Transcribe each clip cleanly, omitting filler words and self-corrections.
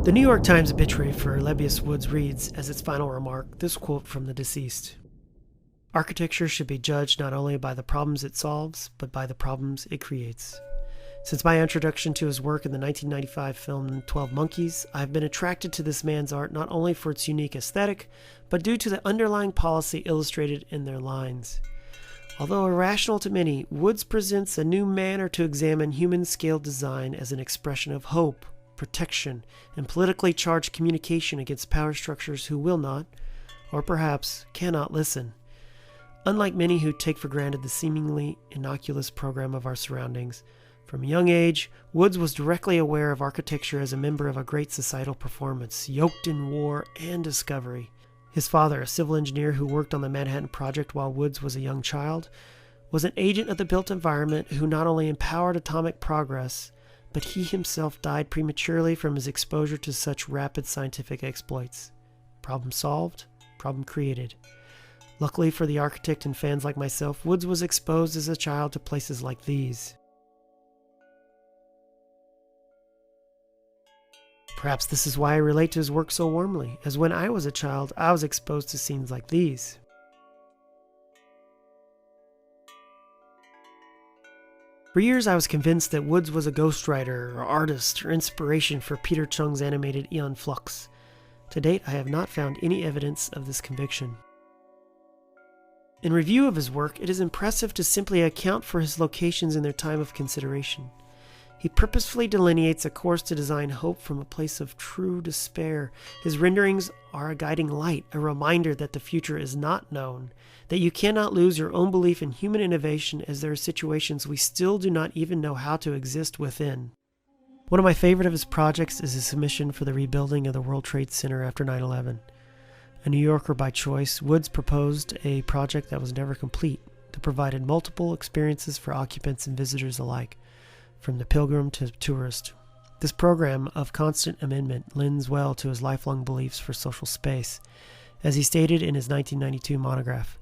The New York Times obituary for Lebbeus Woods reads, as its final remark, this quote from the deceased: "Architecture should be judged not only by the problems it solves, but by the problems it creates." Since my introduction to his work in the 1995 film 12 Monkeys, I have been attracted to this man's art not only for its unique aesthetic, but due to the underlying policy illustrated in their lines. Although irrational to many, Woods presents a new manner to examine human-scale design as an expression of hope, protection, and politically charged communication against power structures who will not, or perhaps cannot listen. Unlike many who take for granted the seemingly innocuous program of our surroundings, from a young age, Woods was directly aware of architecture as a member of a great societal performance, yoked in war and discovery. His father, a civil engineer who worked on the Manhattan Project while Woods was a young child, was an agent of the built environment who not only empowered atomic progress, but he himself died prematurely from his exposure to such rapid scientific exploits. Problem solved, problem created. Luckily for the architect and fans like myself, Woods was exposed as a child to places like these. Perhaps this is why I relate to his work so warmly, as when I was a child, I was exposed to scenes like these. For years, I was convinced that Woods was a ghostwriter or artist or inspiration for Peter Chung's animated Aeon Flux. To date, I have not found any evidence of this conviction. In review of his work, it is impressive to simply account for his locations in their time of consideration. He purposefully delineates a course to design hope from a place of true despair. His renderings are a guiding light, a reminder that the future is not known, that you cannot lose your own belief in human innovation as there are situations we still do not even know how to exist within. One of my favorite of his projects is his submission for the rebuilding of the World Trade Center after 9/11. A New Yorker by choice, Woods proposed a project that was never complete, that provided multiple experiences for occupants and visitors alike, from the pilgrim to tourist. This program of constant amendment lends well to his lifelong beliefs for social space, as he stated in his 1992 monograph.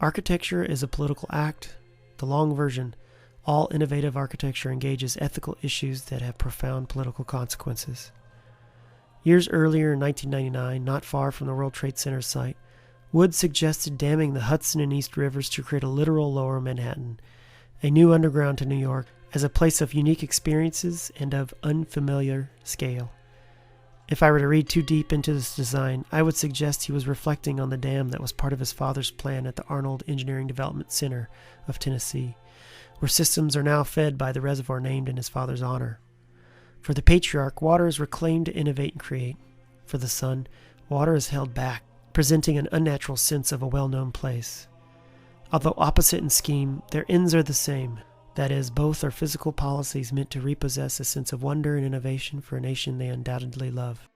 "Architecture is a political act. The long version, all innovative architecture engages ethical issues that have profound political consequences." Years earlier in 1999, not far from the World Trade Center site, Woods suggested damming the Hudson and East Rivers to create a literal lower Manhattan, a new underground to New York, as a place of unique experiences and of unfamiliar scale. If I were to read too deep into this design, I would suggest he was reflecting on the dam that was part of his father's plan at the Arnold Engineering Development Center of Tennessee, where systems are now fed by the reservoir named in his father's honor. For the patriarch, water is reclaimed to innovate and create. For the son, water is held back, presenting an unnatural sense of a well-known place. Although opposite in scheme, their ends are the same. That is, both are physical policies meant to repossess a sense of wonder and innovation for a nation they undoubtedly love.